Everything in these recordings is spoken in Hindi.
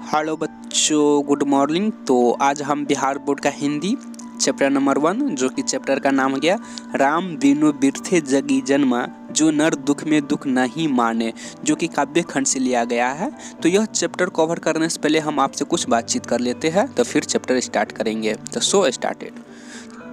हेलो बच्चों, गुड मॉर्निंग। तो आज हम बिहार बोर्ड का हिंदी चैप्टर नंबर 1 जो कि चैप्टर का नाम हो गया राम बिनु बिरथे जगी जन्मा जो नर दुख में दुख नहीं माने, जो कि काव्य खंड से लिया गया है। तो यह चैप्टर कवर करने से पहले हम आपसे कुछ बातचीत कर लेते हैं, तो फिर चैप्टर स्टार्ट करेंगे। तो सो स्टार्टेड।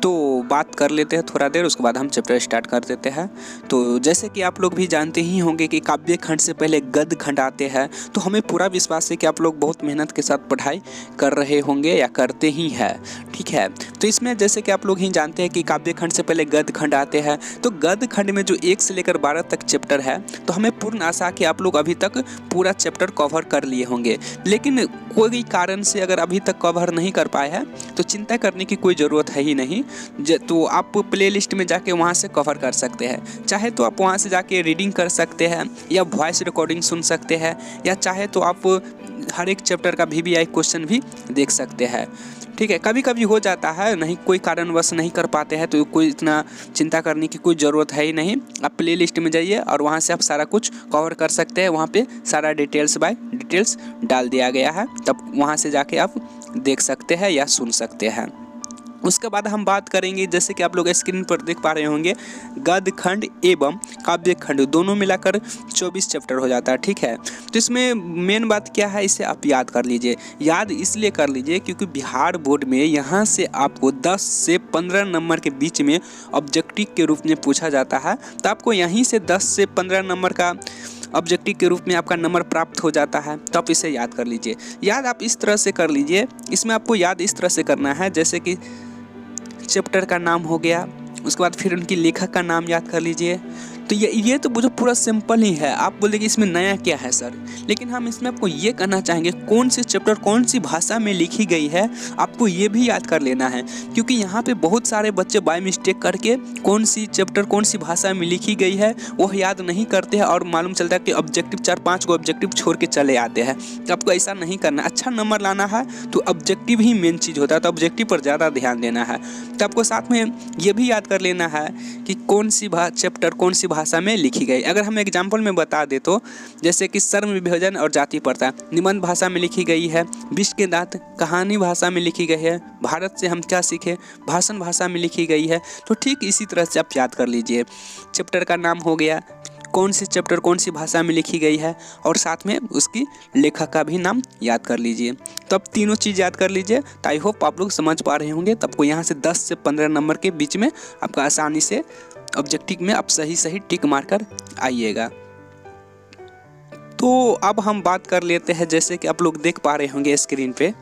तो बात कर लेते हैं थोड़ा देर, उसके बाद हम चैप्टर स्टार्ट कर देते हैं। तो जैसे कि आप लोग भी जानते ही होंगे कि काव्य खंड से पहले गद्य खंड आते हैं। तो हमें पूरा विश्वास है कि आप लोग बहुत मेहनत के साथ पढ़ाई कर रहे होंगे या करते ही हैं, ठीक है। तो इसमें जैसे कि आप लोग ही जानते हैं कि काव्य खंड से पहले गद्य खंड आते हैं। तो गद्य खंड में जो 1 से लेकर 12 तक चैप्टर है, तो हमें पूर्ण आशा कि आप लोग अभी तक पूरा चैप्टर कवर कर लिए होंगे। लेकिन कोई कारण से अगर अभी तक कवर नहीं कर पाए हैं तो चिंता करने की कोई ज़रूरत है ही नहीं। तो आप प्लेलिस्ट में जाके वहाँ से कवर कर सकते हैं। चाहे तो आप वहाँ से जाके रीडिंग कर सकते हैं या वॉइस रिकॉर्डिंग सुन सकते हैं, या चाहे तो आप हर एक चैप्टर का VVI क्वेश्चन भी देख सकते हैं, ठीक है। कभी कभी हो जाता है, नहीं कोई कारणवश नहीं कर पाते हैं, तो कोई इतना चिंता करने की कोई ज़रूरत है ही नहीं। आप प्लेलिस्ट में जाइए और वहाँ से आप सारा कुछ कवर कर सकते हैं। वहाँ पे सारा डिटेल्स बाय डिटेल्स डाल दिया गया है, तब वहाँ से जाके आप देख सकते हैं या सुन सकते हैं। उसके बाद हम बात करेंगे, जैसे कि आप लोग स्क्रीन पर देख पा रहे होंगे, गद्य खंड एवं काव्य खंड दोनों मिलाकर 24 चैप्टर हो जाता है, ठीक है। तो इसमें मेन बात क्या है, इसे आप याद कर लीजिए। याद इसलिए कर लीजिए क्योंकि बिहार बोर्ड में यहाँ से आपको 10 से 15 नंबर के बीच में ऑब्जेक्टिव के रूप में पूछा जाता है। तो आपको यहीं से 10 से 15 नंबर का ऑब्जेक्टिव के रूप में आपका नंबर प्राप्त हो जाता है। तो आप इसे याद कर लीजिए। याद आप इस तरह से कर लीजिए, इसमें आपको याद इस तरह से करना है, जैसे कि चैप्टर का नाम हो गया, उसके बाद फिर उनकी लेखक का नाम याद कर लीजिए। तो ये तो मुझे पूरा सिंपल ही है। आप बोलेंगे इसमें नया क्या है सर, लेकिन हम इसमें आपको ये कहना चाहेंगे कौन सी चैप्टर कौन सी भाषा में लिखी गई है, आपको ये भी याद कर लेना है। क्योंकि यहाँ पे बहुत सारे बच्चे बाय मिस्टेक करके कौन सी चैप्टर कौन सी भाषा में लिखी गई है वह याद नहीं करते हैं, और मालूम चलता है कि ऑब्जेक्टिव 4-5 को ऑब्जेक्टिव छोड़ के चले आते हैं। तो आपको ऐसा नहीं करना। अच्छा नंबर लाना है तो ऑब्जेक्टिव ही मेन चीज़ होता है, तो ऑब्जेक्टिव पर ज़्यादा ध्यान देना है। तो आपको साथ में ये भी याद कर लेना है कि कौन सी चैप्टर कौन सी भाषा में लिखी गई। अगर हम एग्जाम्पल में बता दे तो जैसे कि श्रम विभाजन और जाति प्रथा निबंध भाषा में लिखी गई है, विष के दांत कहानी भाषा में लिखी गई है, भारत से हम क्या सीखे भाषण भाषा में लिखी गई है। तो ठीक इसी तरह से आप याद कर लीजिए। चैप्टर का नाम हो गया, कौन सी चैप्टर कौन सी भाषा में लिखी गई है, और साथ में उसकी लेखक का भी नाम याद कर लीजिए। तो अब तीनों चीज़ याद कर लीजिए। तो आई होप आप लोग समझ पा रहे होंगे। तब को यहाँ से 10 से 15 नंबर के बीच में आपका आसानी से ऑब्जेक्टिव में आप सही टिक मारकर आइएगा। तो अब हम बात कर लेते हैं, जैसे कि आप लोग देख पा रहे होंगे स्क्रीन पे,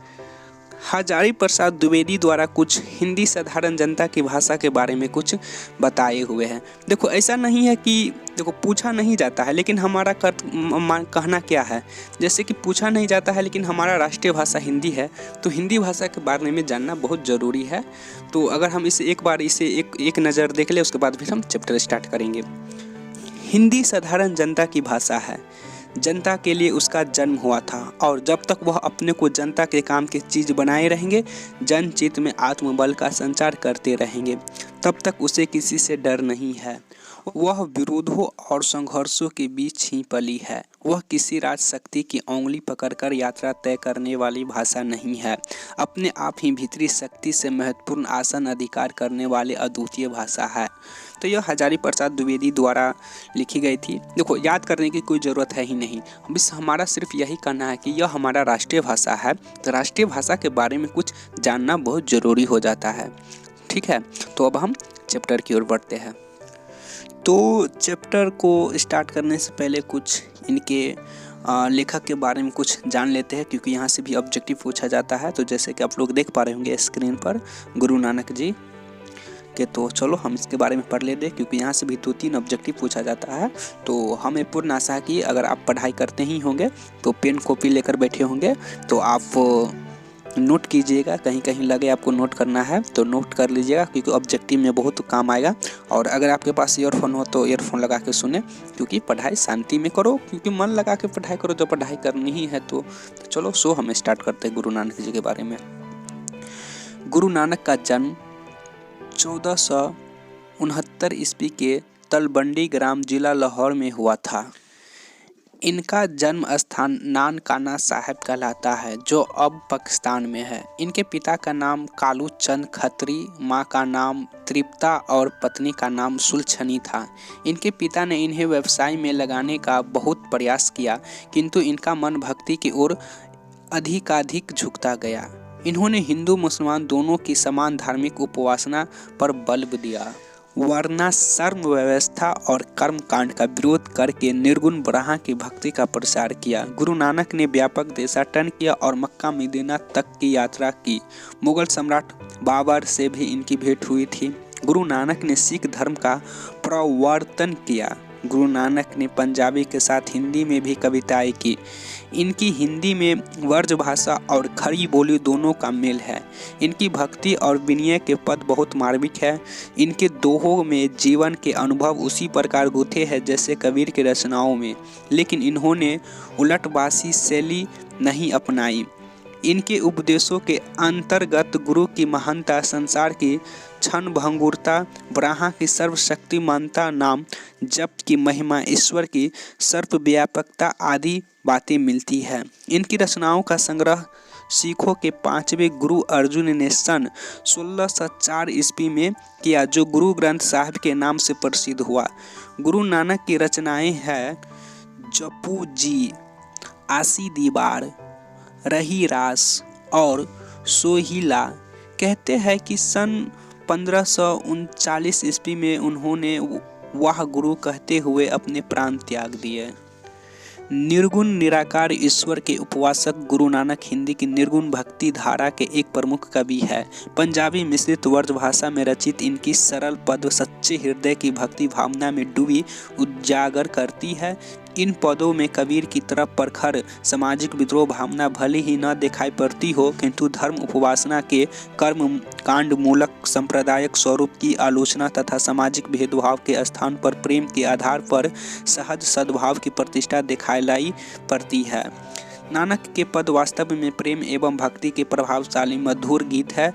हजारी प्रसाद द्विवेदी द्वारा कुछ हिंदी साधारण जनता की भाषा के बारे में कुछ बताए हुए हैं। देखो ऐसा नहीं है कि देखो पूछा नहीं जाता है, लेकिन हमारा कहना क्या है, जैसे कि पूछा नहीं जाता है लेकिन हमारा राष्ट्रीय भाषा हिंदी है, तो हिंदी भाषा के बारे में जानना बहुत ज़रूरी है। तो अगर हम इसे एक बार एक नज़र देख ले, उसके बाद फिर हम चैप्टर स्टार्ट करेंगे। हिंदी साधारण जनता की भाषा है, जनता के लिए उसका जन्म हुआ था, और जब तक वह अपने को जनता के काम की चीज़ बनाए रहेंगे, जनचित्त में आत्मबल का संचार करते रहेंगे, तब तक उसे किसी से डर नहीं है। वह विरोधों और संघर्षों के बीच ही पली है। वह किसी राज शक्ति की उंगली पकड़कर यात्रा तय करने वाली भाषा नहीं है, अपने आप ही भीतरी शक्ति से महत्वपूर्ण आसन अधिकार करने वाली अद्वितीय भाषा है। तो यह हजारी प्रसाद द्विवेदी द्वारा लिखी गई थी। देखो याद करने की कोई ज़रूरत है ही नहीं, बस हमारा सिर्फ यही कहना है कि यह हमारा राष्ट्रीय भाषा है। तो राष्ट्रीय भाषा के बारे में कुछ जानना बहुत ज़रूरी हो जाता है, ठीक है। तो अब हम चैप्टर की ओर बढ़ते हैं। तो चैप्टर को स्टार्ट करने से पहले कुछ इनके लेखक के बारे में कुछ जान लेते हैं, क्योंकि यहाँ से भी ऑब्जेक्टिव पूछा जाता है। तो जैसे कि आप लोग देख पा रहे होंगे स्क्रीन पर गुरु नानक जी के, तो चलो हम इसके बारे में पढ़ लेते हैं, क्योंकि यहाँ से भी 2-3 ऑब्जेक्टिव पूछा जाता है। तो हमें पूर्ण आशा है कि अगर आप पढ़ाई करते ही होंगे तो पेन कॉपी लेकर बैठे होंगे, तो आप नोट कीजिएगा। कहीं कहीं लगे आपको नोट करना है तो नोट कर लीजिएगा, क्योंकि ऑब्जेक्टिव में बहुत काम आएगा। और अगर आपके पास ईयरफोन हो तो ईयरफोन लगा के सुने, क्योंकि पढ़ाई शांति में करो, क्योंकि मन लगा के पढ़ाई करो, तो पढ़ाई करनी ही है। तो चलो हम स्टार्ट करते हैं गुरु नानक जी के बारे में। गुरु नानक का जन्म 1469 ईस्वी के तलबंडी ग्राम जिला लाहौर में हुआ था। इनका जन्म स्थान नानकाना साहिब कहलाता है, जो अब पाकिस्तान में है। इनके पिता का नाम कालू चंद खत्री, माँ का नाम तृप्ता और पत्नी का नाम सुलछनी था। इनके पिता ने इन्हें व्यवसाय में लगाने का बहुत प्रयास किया, किंतु इनका मन भक्ति की ओर अधिकाधिक झुकता गया। इन्होंने हिंदू मुसलमान दोनों की समान धार्मिक उपासना पर बल दिया, वर्णाश्रम व्यवस्था और कर्म कांड का विरोध करके निर्गुण ब्रह्मा की भक्ति का प्रसार किया। गुरु नानक ने व्यापक देशाटन किया और मक्का मदीना तक की यात्रा की। मुगल सम्राट बाबर से भी इनकी भेंट हुई थी। गुरु नानक ने सिख धर्म का प्रवर्तन किया। गुरु नानक ने पंजाबी के साथ हिंदी में भी कविताएं की। इनकी हिंदी में व्रज भाषा और खड़ी बोली दोनों का मेल है। इनकी भक्ति और विनय के पद बहुत मार्मिक है। इनके दोहों में जीवन के अनुभव उसी प्रकार गुथे हैं जैसे कबीर की रचनाओं में, लेकिन इन्होंने उलटवासी शैली नहीं अपनाई। इनके उपदेशों के अंतर्गत गुरु की महानता, संसार की क्षण भंगुरता, ब्रह्मा की सर्वशक्तिमानता, नाम जप की महिमा, ईश्वर की सर्वव्यापकता आदि बातें मिलती है। इनकी रचनाओं का संग्रह सिखों के 5वें गुरु अर्जुन ने सन 1604 ईस्वी में किया, जो गुरु ग्रंथ साहिब के नाम से प्रसिद्ध हुआ। गुरु नानक की रचनाएं हैं जपू जी, आसी दीवार, रही रास और सोहिला। कहते हैं कि सन 1539 ईस्वी में उन्होंने वाह गुरु कहते हुए अपने प्राण त्याग दिए। निर्गुण निराकार ईश्वर के उपवासक गुरु नानक हिंदी की निर्गुण भक्ति धारा के एक प्रमुख कवि है। पंजाबी मिश्रित व्रज भाषा में रचित इनकी सरल पद सच्चे हृदय की भक्ति भावना में डूबी उजागर करती है। इन पदों में कबीर की तरफ प्रखर सामाजिक विद्रोह भावना भले ही न दिखाई पड़ती हो, किंतु धर्म उपासना के कर्म कांड मूलक सांप्रदायिक स्वरूप की आलोचना तथा सामाजिक भेदभाव के स्थान पर प्रेम के आधार पर सहज सद्भाव की प्रतिष्ठा दिखाई पड़ती है। नानक के पद वास्तव में प्रेम एवं भक्ति के प्रभावशाली मधुर गीत है।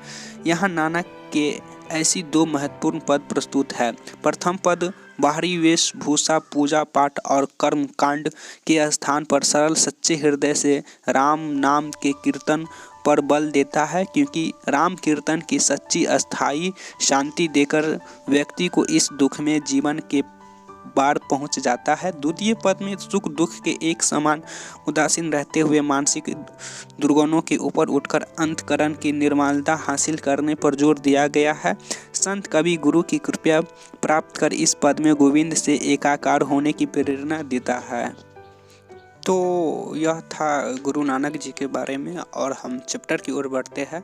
यहाँ नानक के ऐसी दो महत्वपूर्ण पद प्रस्तुत है। प्रथम पद बाहरी वेशभूषा, पूजा पाठ और कर्म कांड के स्थान पर सरल सच्चे हृदय से राम नाम के कीर्तन पर बल देता है, क्योंकि राम कीर्तन की सच्ची अस्थायी शांति देकर व्यक्ति को इस दुख में जीवन के बार पहुंच जाता है। द्वितीय पद में सुख दुख के एक समान उदासीन रहते हुए मानसिक दुर्गुणों के ऊपर उठकर अंतकरण की निर्मलता हासिल करने पर जोर दिया गया है। संत कवि गुरु की कृपा प्राप्त कर इस पद में गोविंद से एकाकार होने की प्रेरणा देता है। तो यह था गुरु नानक जी के बारे में, और हम चैप्टर की ओर बढ़ते हैं।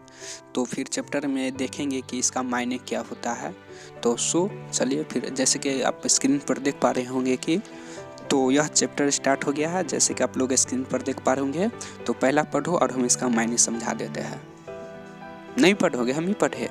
तो फिर चैप्टर में देखेंगे कि इसका मायने क्या होता है। तो चलिए फिर, जैसे कि आप स्क्रीन पर देख पा रहे होंगे कि तो यह चैप्टर स्टार्ट हो गया है। जैसे कि आप लोग स्क्रीन पर देख पा रहे होंगे, तो पहला पढ़ो और हम इसका मायने समझा देते हैं। नहीं पढ़ोगे, हम ही पढ़े,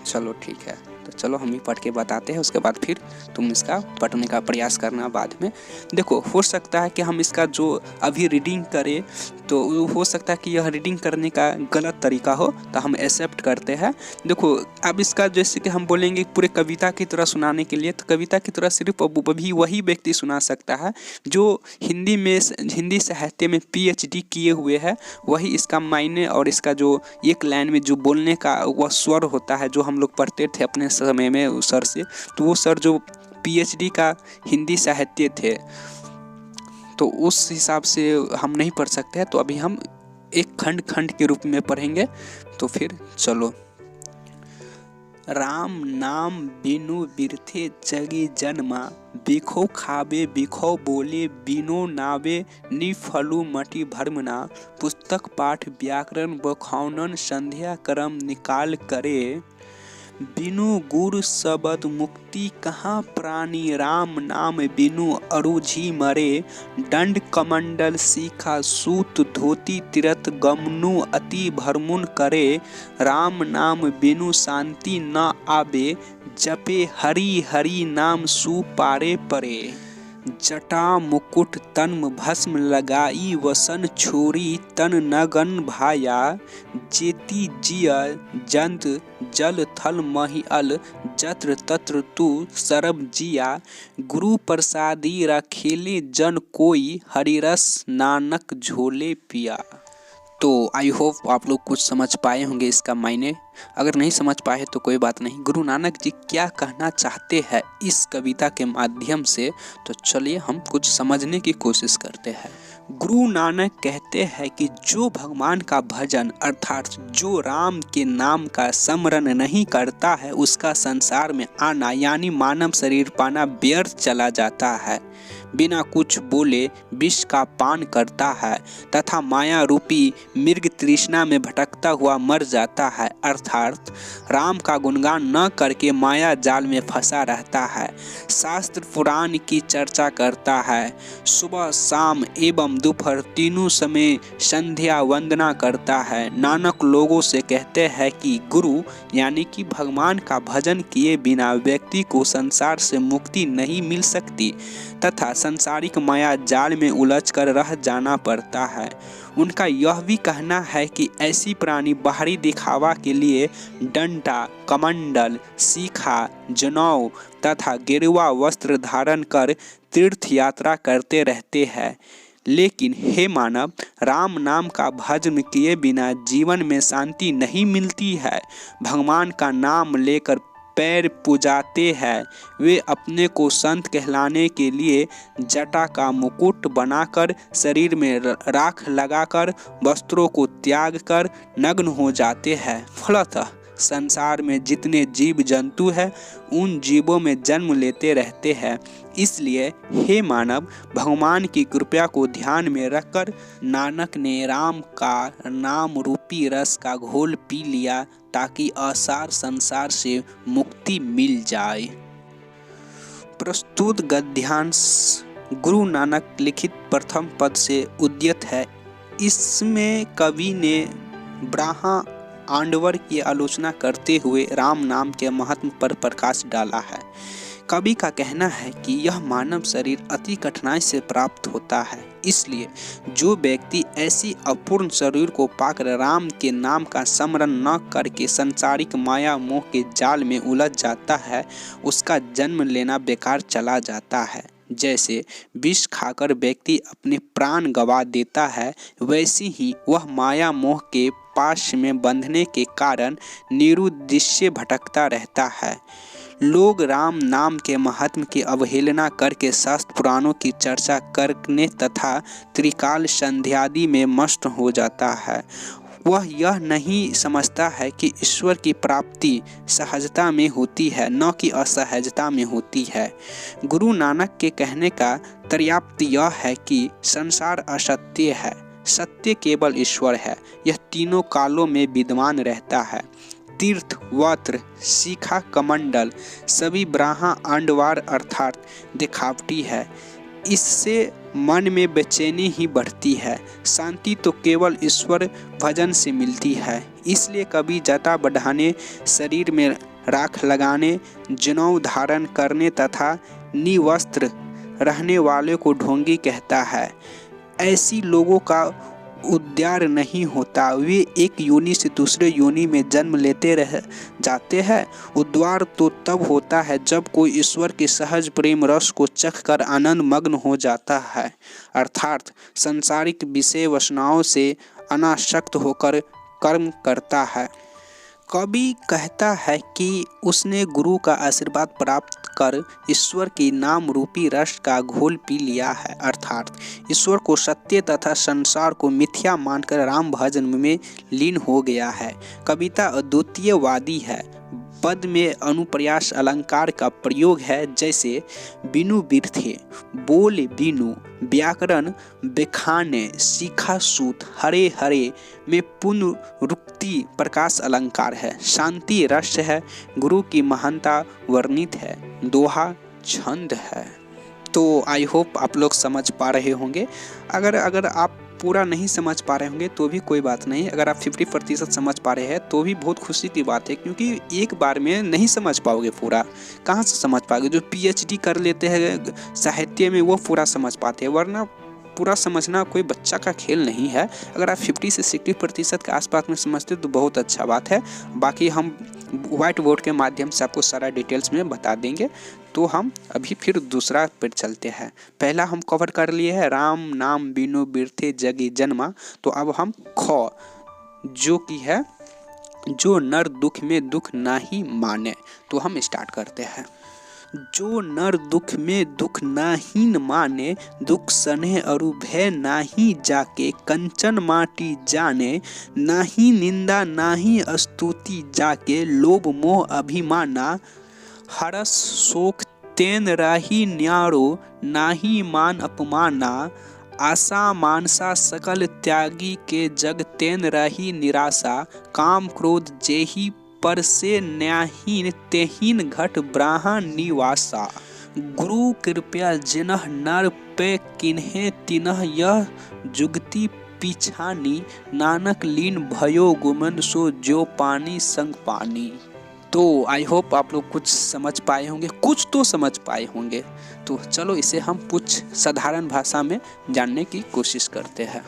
चलो ठीक है। तो चलो हम ही पढ़ के बताते हैं, उसके बाद फिर तुम इसका पढ़ने का प्रयास करना बाद में। देखो, हो सकता है कि हम इसका जो अभी रीडिंग करें, तो हो सकता है कि यह रीडिंग करने का गलत तरीका हो, तो हम एक्सेप्ट करते हैं। देखो, अब इसका जैसे कि हम बोलेंगे पूरे कविता की तरह सुनाने के लिए, तो कविता की तरह सिर्फ अभी वही व्यक्ति सुना सकता है जो हिंदी साहित्य में PhD किए हुए है। वही इसका मायने और इसका जो एक लाइन में जो बोलने का वह स्वर होता है, जो हम लोग पढ़ते थे अपने समय में उस सर से, तो वो सर जो PhD का हिंदी साहित्य थे, तो उस हिसाब से हम नहीं पढ़ सकते हैं। तो अभी हम एक खंड खंड के रूप में पढ़ेंगे। तो फिर चलो। राम नाम बिनु बिरथे जगी जन्मा, बिखो खाबे बिखो बोले बिनो नावे, निफलु मटी भरमना, पुस्तक पाठ व्याकरण बखौनन, संध्या करम निकाल करे, बिनु गुर सबद मुक्ति कहाँ प्राणी, राम नाम बिनु अरुझी मरे, दंड कमंडल सीखा सूत धोती तीरथ गमनु अति भरमुन करे, राम नाम बिनु शांति न आबे, जपे हरि हरि नाम सुपारे परे। जटा मुकुट तन्म भस्म लगाई वसन छोरी तन नगन भाया जेती जिय जंत जल थल महिअल जत्र तत्र तू सरब जिया गुरु प्रसादी रखेले जन कोई हरिरस नानक झोले पिया। तो आई होप आप लोग कुछ समझ पाए होंगे इसका मायने। अगर नहीं समझ पाए तो कोई बात नहीं। गुरु नानक जी क्या कहना चाहते हैं इस कविता के माध्यम से, तो चलिए हम कुछ समझने की कोशिश करते हैं। गुरु नानक कहते हैं कि जो भगवान का भजन अर्थात जो राम के नाम का स्मरण नहीं करता है उसका संसार में आना यानी मानव शरीर पाना व्यर्थ चला जाता है। बिना कुछ बोले विष का पान करता है तथा माया रूपी मृग तृष्णा में भटकता हुआ मर जाता है। अर्थात राम का गुणगान न करके माया जाल में फंसा रहता है। शास्त्र पुराण की चर्चा करता है, सुबह शाम एवं दोपहर तीनों समय संध्या वंदना करता है। नानक लोगों से कहते हैं कि गुरु यानी कि भगवान का भजन किए बिना व्यक्ति को संसार से मुक्ति नहीं मिल सकती तथा संसारिक माया जाल में उलझकर रह जाना पड़ता है। उनका यह भी कहना है कि ऐसी प्राणी बाहरी दिखावा के लिए डंडा, कमंडल, शिखा, जनेऊ तथा गेरुआ वस्त्र धारण कर तीर्थ यात्रा करते रहते हैं। लेकिन हे मानव, राम नाम का भजन किए बिना जीवन में शांति नहीं मिलती है। भगवान का नाम लेकर पैर पुजाते हैं। वे अपने को संत कहलाने के लिए जटा का मुकुट बनाकर शरीर में राख लगाकर वस्त्रों को त्याग कर नग्न हो जाते हैं। फलतः संसार में जितने जीव जंतु हैं उन जीवों में जन्म लेते रहते हैं। इसलिए हे मानव, भगवान की कृपा को ध्यान में रखकर नानक ने राम का नाम रूपी रस का घोल पी लिया ताकि असार संसार से मुक्ति मिल जाए। प्रस्तुत गद्यांश गुरु नानक लिखित प्रथम पद से उद्यत है। इसमें कवि ने ब्राह्मण आंडवर की आलोचना करते हुए राम नाम के महत्व पर प्रकाश डाला है। कवि का कहना है कि यह मानव शरीर अति कठिनाई से प्राप्त होता है, इसलिए जो व्यक्ति ऐसी अपूर्ण शरीर को पाकर राम के नाम का स्मरण न करके संसारिक माया मोह के जाल में उलझ जाता है उसका जन्म लेना बेकार चला जाता है। जैसे विष खाकर व्यक्ति अपने प्राण गंवा देता है, वैसे ही वह माया मोह के पाश में बंधने के कारण निरुद्देश्य भटकता रहता है। लोग राम नाम के महत्व की अवहेलना करके शास्त्र पुराणों की चर्चा करने तथा त्रिकाल संध्यादि में मस्त हो जाता है। वह यह नहीं समझता है कि ईश्वर की प्राप्ति सहजता में होती है, न कि असहजता में होती है। गुरु नानक के कहने का तात्पर्य यह है कि संसार असत्य है, सत्य केवल ईश्वर है। यह तीनों कालों में विद्यमान रहता है। तीर्थ, वस्त्र, शिखा, कमंडल सभी ब्राह्मण आंडवार अर्थात दिखावटी है। इससे मन में बेचैनी ही बढ़ती है। शांति तो केवल ईश्वर भजन से मिलती है। इसलिए कभी जटा बढ़ाने, शरीर में राख लगाने, जनेऊ धारण करने तथा निवस्त्र रहने वाले को ढोंगी कहता है। ऐसी लोगों का उद्धार नहीं होता, वे एक योनि से दूसरे योनि में जन्म लेते रह जाते हैं। उद्धार तो तब होता है जब कोई ईश्वर के सहज प्रेम रस को चख कर आनंद मग्न हो जाता है, अर्थात सांसारिक विषय वासनाओं से अनासक्त होकर कर्म करता है। कवि कहता है कि उसने गुरु का आशीर्वाद प्राप्त कर ईश्वर के नाम रूपी रस का घोल पी लिया है, अर्थात ईश्वर को सत्य तथा संसार को मिथ्या मानकर राम भजन में लीन हो गया है। कविता अद्वितीयवादी है। पद में अनुप्रास अलंकार का प्रयोग है, जैसे बिनु बिरथे, बोल बिनु, व्याकरण बेखाने, शिखा सूत, हरे हरे में पुनरुक्ति प्रकाश अलंकार है। शांति रस है। गुरु की महानता वर्णित है। दोहा छंद है। तो आई होप आप लोग समझ पा रहे होंगे। अगर आप पूरा नहीं समझ पा रहे होंगे तो भी कोई बात नहीं। अगर आप 50% समझ पा रहे हैं तो भी बहुत खुशी की बात है, क्योंकि एक बार में नहीं समझ पाओगे पूरा, कहाँ से समझ पाओगे। जो PhD कर लेते हैं साहित्य में वो पूरा समझ पाते हैं, वरना पूरा समझना कोई बच्चा का खेल नहीं है। अगर आप 50 से 60% के आसपास में समझते तो बहुत अच्छा बात है। बाकी हम व्हाइट बोर्ड के माध्यम से आपको सारा डिटेल्स में बता देंगे। तो हम अभी फिर दूसरा पर चलते हैं। पहला हम कवर कर लिए है राम नाम बिनु बिरथे जगी जन्मा। तो अब हम ख जो कि है जो नर दुख में दुख नाही माने। तो हम स्टार्ट करते हैं। जो नर दुख में दुख नाहीन माने, दुख सने अरु भय नाही जाके, कंचन माटी जाने, नाही निंदा नाही स्तुति जाके, लोभ मोह अभिमाना, हरस शोक तेन राही न्यारो, नाही मान अपमाना, आशा मानसा सकल त्यागी के जग तेन रही निराशा, काम क्रोध जेहि पर से न्याहीन तेहीन घट ब्राह्मण निवासा। गुरु कृपया जिनह नर पे किन्हे तिनह यह जुगति पिछानी, नानक लीन भयो गुमन सो जो पानी संग पानी। तो आई होप आप लोग कुछ समझ पाए होंगे, कुछ तो समझ पाए होंगे। तो चलो इसे हम कुछ साधारण भाषा में जानने की कोशिश करते हैं।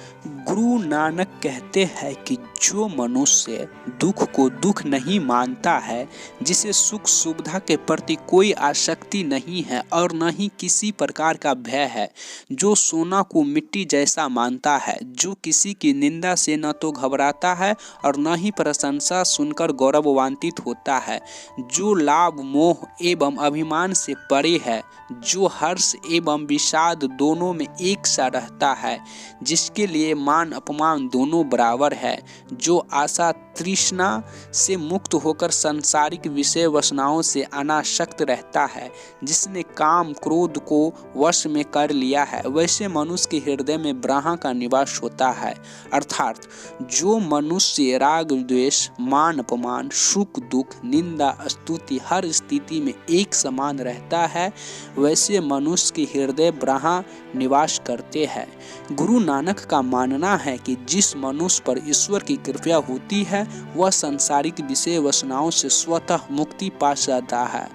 गुरु नानक कहते हैं कि जो मनुष्य दुख को दुख नहीं मानता है, जिसे सुख सुविधा के प्रति कोई आसक्ति नहीं है और न ही किसी प्रकार का भय है, जो सोना को मिट्टी जैसा मानता है, जो किसी की निंदा से न तो घबराता है और न ही प्रशंसा सुनकर गौरवान्वित होता है, जो लाभ मोह एवं अभिमान से परे है, जो हर्ष एवं विषाद दोनों में एक सा रहता है, जिसके लिए मान अपमान दोनों बराबर है, जो आशा तृष्णा से मुक्त होकर सांसारिक विषय वासनाओं से अनासक्त रहता है, जिसने काम क्रोध को वश में कर लिया है, वैसे मनुष्य के हृदय में ब्रह्मा का निवास होता है। अर्थात जो मनुष्य राग द्वेष मान अपमान सुख दुख निंदा स्तुति हर स्थिति में एक समान रहता है, वैसे मनुष्य के हृदय ब्रह्मा निवास करते हैं। गुरु नानक का मानना है कि जिस मनुष्य पर ईश्वर की कृपा होती है, वह सांसारिक विषय वासनाओं से स्वतः मुक्ति पा जाता है।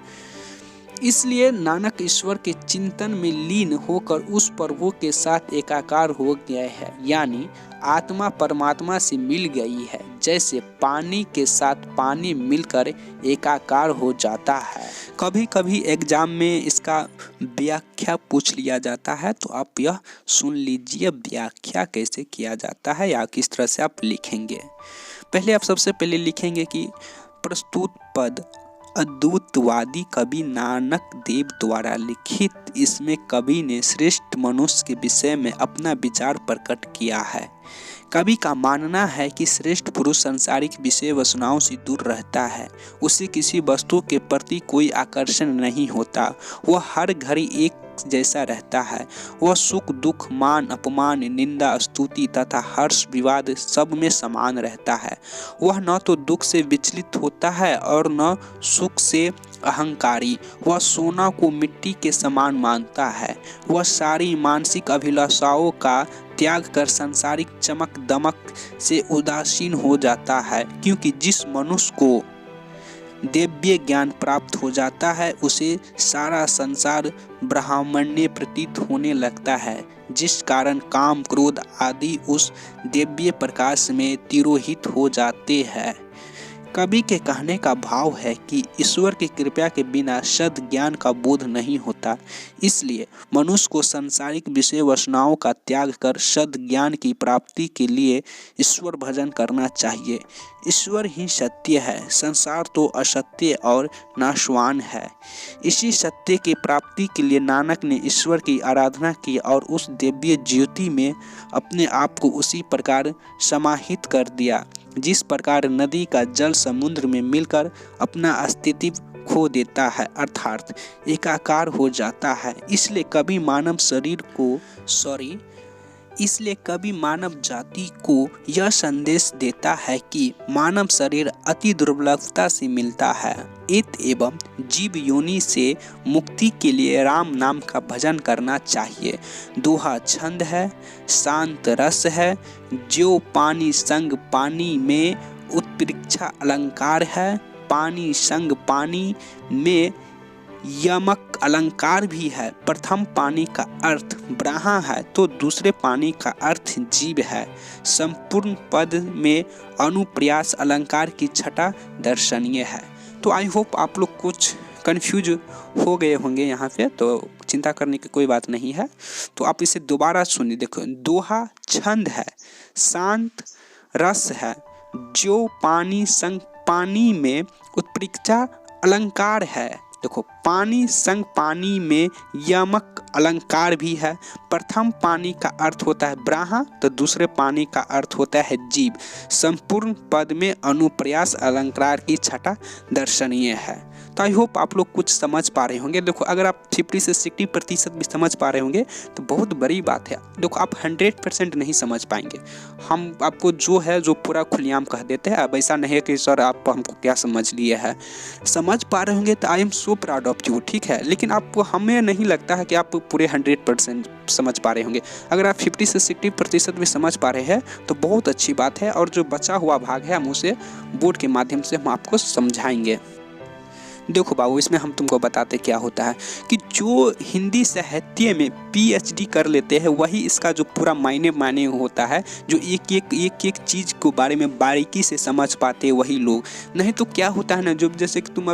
इसलिए नानक ईश्वर के चिंतन में लीन होकर उस प्रभु के साथ एकाकार हो गया है, यानी आत्मा परमात्मा से मिल गई है, जैसे पानी के साथ पानी मिलकर एकाकार हो जाता है। कभी कभी एग्जाम में इसका व्याख्या पूछ लिया जाता है, तो आप यह सुन लीजिए व्याख्या कैसे किया जाता है या किस तरह से आप लिखेंगे। पहले आप सबसे पहले लिखेंगे कि प्रस्तुत पद अद्वैतवादी कवि नानक देव द्वारा लिखित, इसमें कवि ने श्रेष्ठ मनुष्य के विषय में अपना विचार प्रकट किया है। कवि का मानना है कि श्रेष्ठ पुरुष सांसारिक विषय वासनाओं से दूर रहता है, उसे किसी वस्तु के प्रति कोई आकर्षण नहीं होता, वह हर घड़ी एक जैसा रहता है, वह सुख दुख मान अपमान निंदा स्तुति तथा हर्ष विवाद सब में समान रहता है, वह न तो दुख से विचलित होता है और न सुख से अहंकारी, वह सोना को मिट्टी के समान मानता है, वह सारी मानसिक अभिलाषाओं का त्याग कर सांसारिक चमक दमक से उदासीन हो जाता है, क्योंकि जिस मनुष्य को दिव्य ज्ञान प्राप्त हो जाता है, उसे सारा संसार ब्रह्मांडीय प्रतीत होने लगता है, जिस कारण काम क्रोध आदि उस दिव्य प्रकाश में तिरोहित हो जाते हैं। कवि के कहने का भाव है कि ईश्वर की कृपा के बिना सद ज्ञान का बोध नहीं होता, इसलिए मनुष्य को सांसारिक विषय वासनाओं का त्याग कर सद ज्ञान की प्राप्ति के लिए ईश्वर भजन करना चाहिए। ईश्वर ही सत्य है, संसार तो असत्य और नाशवान है। इसी सत्य की प्राप्ति के लिए नानक ने ईश्वर की आराधना की और उस दिव्य ज्योति में अपने आप को उसी प्रकार समाहित कर दिया, जिस प्रकार नदी का जल समुद्र में मिलकर अपना अस्तित्व खो देता है, अर्थात एकाकार हो जाता है। इसलिए कभी मानव शरीर को इसलिए कवि मानव जाति को यह संदेश देता है कि मानव शरीर अति दुर्लभता से मिलता है। इत एवं जीव योनि से मुक्ति के लिए राम नाम का भजन करना चाहिए। दोहा छंद है, शांत रस है, जो पानी संग पानी में उत्प्रेक्षा अलंकार है। पानी संग पानी में यमक अलंकार भी है। प्रथम पानी का अर्थ ब्रह्मा है तो दूसरे पानी का अर्थ जीव है। संपूर्ण पद में अनुप्रास अलंकार की छटा दर्शनीय है। तो आई होप आप लोग कुछ कंफ्यूज हो गए होंगे यहाँ पे, तो चिंता करने की कोई बात नहीं है। तो आप इसे दोबारा सुनिए। देखो, दोहा छंद है, शांत रस है, जो पानी संग पानी में उत्प्रेक्षा अलंकार है। देखो, पानी संग पानी में यमक अलंकार भी है। प्रथम पानी का अर्थ होता है ब्रह्मा तो दूसरे पानी का अर्थ होता है जीव। संपूर्ण पद में अनुप्रास अलंकार की छटा दर्शनीय है। तो आई होप आप लोग कुछ समझ पा रहे होंगे। देखो, अगर आप 50 से 60% भी समझ पा रहे होंगे तो बहुत बड़ी बात है। देखो, आप 100% नहीं समझ पाएंगे। हम आपको जो है जो पूरा खुलेआम कह देते हैं। अब ऐसा नहीं है कि सर आप हमको क्या समझ लिए है। समझ पा रहे होंगे तो I am so proud of you, ठीक है। लेकिन आपको, हमें नहीं लगता है कि आप पूरे 100% समझ पा रहे होंगे। अगर आप 50 से 60% भी समझ पा रहे हैं तो बहुत अच्छी बात है। और जो बचा हुआ भाग है हम उसे बोर्ड के माध्यम से हम आपको समझाएंगे। देखो बाबू, इसमें हम तुमको बताते क्या होता है कि जो हिंदी साहित्य में PhD कर लेते हैं वही इसका जो पूरा मायने होता है। जो एक चीज़ को बारे में बारीकी से समझ पाते वही लोग। नहीं तो क्या होता है ना, जो जैसे कि तुम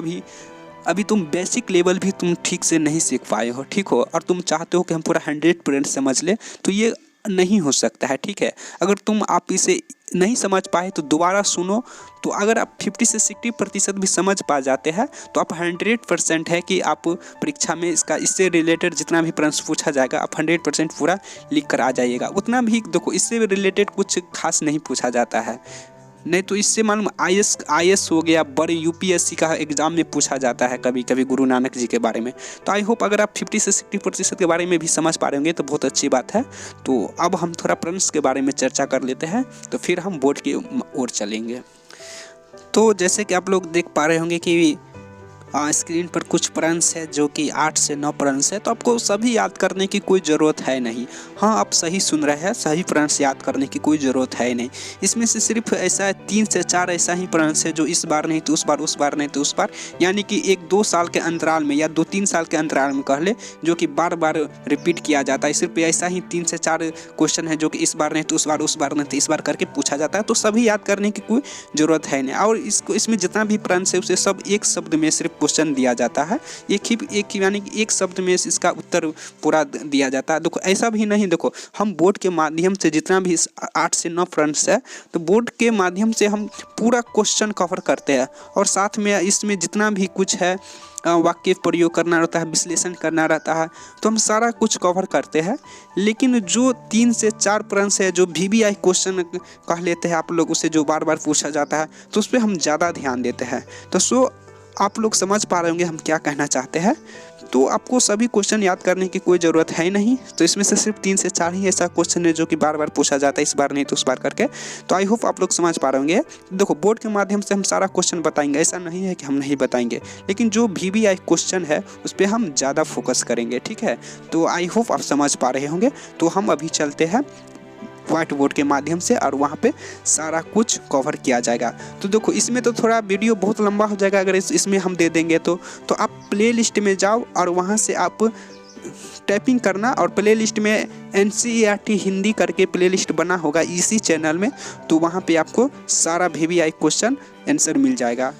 अभी तुम बेसिक लेवल भी तुम ठीक से नहीं सीख पाए हो, ठीक हो, और तुम चाहते हो कि हम पूरा 100% समझ ले, तो ये नहीं हो सकता है, ठीक है। अगर आप इसे नहीं समझ पाए तो दोबारा सुनो। तो अगर आप 50 से 60% भी समझ पा जाते हैं तो आप 100% है कि आप परीक्षा में इससे रिलेटेड जितना भी प्रश्न पूछा जाएगा आप 100% पूरा लिख कर आ जाइएगा। उतना भी देखो, इससे रिलेटेड कुछ खास नहीं पूछा जाता है। नहीं तो इससे मालूम IAS हो गया, बड़े UPSC का एग्ज़ाम में पूछा जाता है कभी कभी गुरु नानक जी के बारे में। तो आई होप अगर आप 50 से 60% के बारे में भी समझ पा रहे होंगे तो बहुत अच्छी बात है। तो अब हम थोड़ा प्रश्न के बारे में चर्चा कर लेते हैं, तो फिर हम बोर्ड की ओर चलेंगे। तो जैसे कि आप लोग देख पा रहे होंगे कि स्क्रीन पर कुछ प्रश्न है जो कि 8 से 9 प्रश्न है। तो आपको सभी याद करने की कोई ज़रूरत है नहीं। हाँ, आप सही सुन रहे हैं, सही प्रश्न याद करने की कोई ज़रूरत है नहीं। इसमें से सिर्फ ऐसा 3 से 4 ऐसा ही प्रश्न है जो इस बार नहीं तो उस बार नहीं तो उस बार, यानी कि 1-2 साल के अंतराल में या 2-3 साल के अंतराल में कह ले, जो कि बार बार रिपीट किया जाता है। सिर्फ ऐसा ही 3 से 4 क्वेश्चन है जो कि इस बार नहीं तो उस बार नहीं तो इस बार करके पूछा जाता है। तो सभी याद करने की कोई ज़रूरत है नहीं। और इसमें जितना भी प्रश्न है उसे सब एक शब्द में सिर्फ क्वेश्चन दिया जाता है। एक यानी कि एक शब्द में इसका उत्तर पूरा दिया जाता है। देखो, ऐसा भी नहीं। देखो, हम बोर्ड के माध्यम से जितना भी 8 से 9 प्रश्न है तो बोर्ड के माध्यम से हम पूरा क्वेश्चन कवर करते हैं। और साथ में इसमें जितना भी कुछ है वाक्य प्रयोग करना रहता है, विश्लेषण करना रहता है, तो हम सारा कुछ कवर करते हैं। लेकिन जो 3 से 4 प्रश्न है जो VBI क्वेश्चन कह लेते हैं आप लोग, उसे जो बार बार पूछा जाता है, तो उस पर हम ज़्यादा ध्यान देते हैं। तो आप लोग समझ पा रहे होंगे हम क्या कहना चाहते हैं। तो आपको सभी क्वेश्चन याद करने की कोई ज़रूरत है नहीं। तो इसमें से सिर्फ 3 से 4 ही ऐसा क्वेश्चन है जो कि बार बार पूछा जाता है, इस बार नहीं तो उस बार करके। तो आई होप आप लोग समझ पा रहे होंगे। देखो, बोर्ड के माध्यम से हम सारा क्वेश्चन बताएंगे, ऐसा नहीं है कि हम नहीं बताएंगे, लेकिन जो VBI क्वेश्चन है उस पर हम ज़्यादा फोकस करेंगे, ठीक है। तो आई होप आप समझ पा रहे होंगे। तो हम अभी चलते हैं व्हाइट बोर्ड के माध्यम से और वहाँ पे सारा कुछ कवर किया जाएगा। तो देखो, इसमें तो थोड़ा वीडियो बहुत लंबा हो जाएगा अगर इसमें हम दे देंगे तो आप प्लेलिस्ट में जाओ और वहाँ से आप टाइपिंग करना, और प्लेलिस्ट में NCERT हिंदी करके प्लेलिस्ट बना होगा इसी चैनल में। तो वहाँ पे आपको सारा VBI क्वेश्चन आंसर मिल जाएगा।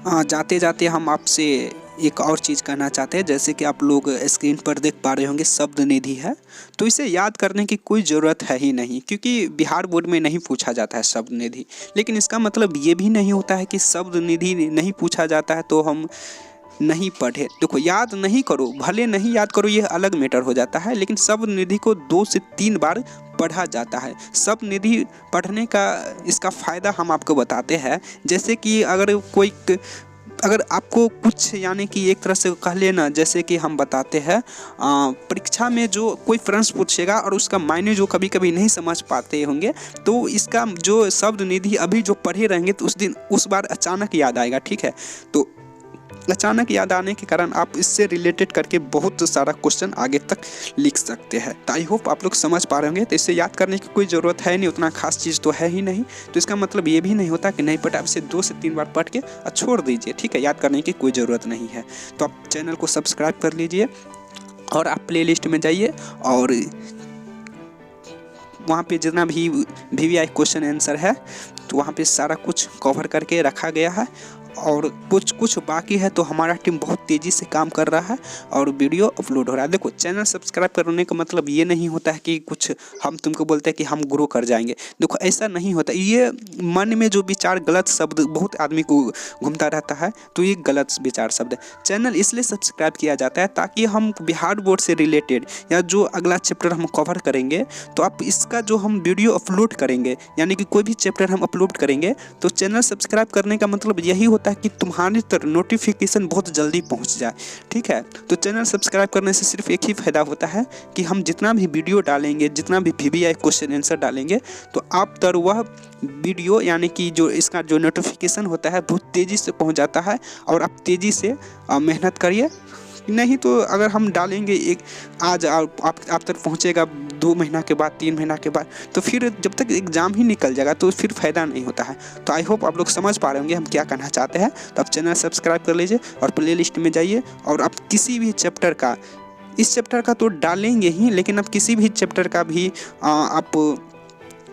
जाते जाते हम आपसे एक और चीज़ कहना चाहते हैं। जैसे कि आप लोग स्क्रीन पर देख पा रहे होंगे शब्द निधि है, तो इसे याद करने की कोई ज़रूरत है ही नहीं, क्योंकि बिहार बोर्ड में नहीं पूछा जाता है शब्द निधि। लेकिन इसका मतलब ये भी नहीं होता है कि शब्द निधि नहीं पूछा जाता है तो हम नहीं पढ़े। देखो, याद नहीं करो, भले नहीं याद करो, ये अलग मैटर हो जाता है, लेकिन शब्द निधि को 2 से 3 बार पढ़ा जाता है। शब्द निधि पढ़ने का इसका फ़ायदा हम आपको बताते हैं। जैसे कि अगर कोई अगर आपको कुछ यानी कि एक तरह से कह लेना, जैसे कि हम बताते हैं परीक्षा में जो कोई प्रश्न पूछेगा और उसका मायने जो कभी कभी नहीं समझ पाते होंगे, तो इसका जो शब्द निधि अभी जो पढ़े रहेंगे तो उस बार अचानक याद आएगा। ठीक है, तो अचानक याद आने के कारण आप इससे रिलेटेड करके बहुत सारा क्वेश्चन आगे तक लिख सकते हैं। तो आई होप आप लोग समझ पा रहे होंगे। तो इससे याद करने की कोई ज़रूरत है नहीं, उतना खास चीज़ तो है ही नहीं। तो इसका मतलब ये भी नहीं होता कि नहीं पढ़ा, आप इसे 2 से 3 बार पढ़ के छोड़ दीजिए। ठीक है, याद करने की कोई ज़रूरत नहीं है। तो आप चैनल को सब्सक्राइब कर लीजिए और आप प्ले लिस्ट में जाइए और वहाँ पे जितना भी VVI क्वेश्चन आंसर है तो वहाँ पे सारा कुछ कवर करके रखा गया है, और कुछ बाकी है तो हमारा टीम बहुत तेज़ी से काम कर रहा है और वीडियो अपलोड हो रहा है। देखो, चैनल सब्सक्राइब करने का मतलब ये नहीं होता है कि कुछ हम तुमको बोलते हैं कि हम ग्रो कर जाएंगे। देखो, ऐसा नहीं होता। ये मन में जो विचार गलत शब्द बहुत आदमी को घूमता रहता है, तो ये गलत विचार शब्द है। चैनल इसलिए सब्सक्राइब किया जाता है ताकि हम बिहार बोर्ड से रिलेटेड या जो अगला चैप्टर हम कवर करेंगे तो आप इसका जो हम वीडियो अपलोड करेंगे, यानी कि कोई भी चैप्टर हम अपलोड करेंगे, तो चैनल सब्सक्राइब करने का मतलब यही होता है कि तुम्हारी तक नोटिफिकेशन बहुत जल्दी पहुंच जाए। ठीक है, तो चैनल सब्सक्राइब करने से सिर्फ एक ही फायदा होता है कि हम जितना भी वीडियो डालेंगे, जितना भी VVI क्वेश्चन आंसर डालेंगे, तो आप तक वह वीडियो यानी कि जो इसका जो नोटिफिकेशन होता है बहुत तेज़ी से पहुंच जाता है। और आप तेज़ी से मेहनत करिए, नहीं तो अगर हम डालेंगे एक आज आप तक पहुंचेगा 2 महीना के बाद, 3 महीना के बाद, तो फिर जब तक एग्ज़ाम ही निकल जाएगा तो फिर फ़ायदा नहीं होता है। तो आई होप आप लोग समझ पा रहे होंगे हम क्या कहना चाहते हैं। तो आप चैनल सब्सक्राइब कर लीजिए और प्ले लिस्ट में जाइए, और आप किसी भी चैप्टर का, इस चैप्टर का तो डालेंगे ही, लेकिन आप किसी भी चैप्टर का भी आप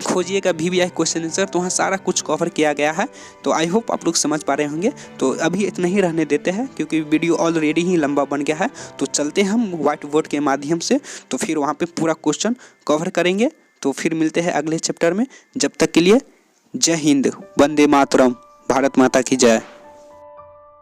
खोजिएगा VVI क्वेश्चन आंसर, तो वहाँ सारा कुछ कवर किया गया है। तो आई होप आप लोग समझ पा रहे होंगे। तो अभी इतना ही रहने देते हैं क्योंकि वीडियो ऑलरेडी ही लंबा बन गया है। तो चलते हैं हम व्हाइट बोर्ड के माध्यम से, तो फिर वहाँ पे पूरा क्वेश्चन कवर करेंगे। तो फिर मिलते हैं अगले चैप्टर में। जब तक के लिए जय हिंद, वंदे मातरम, भारत माता की जय।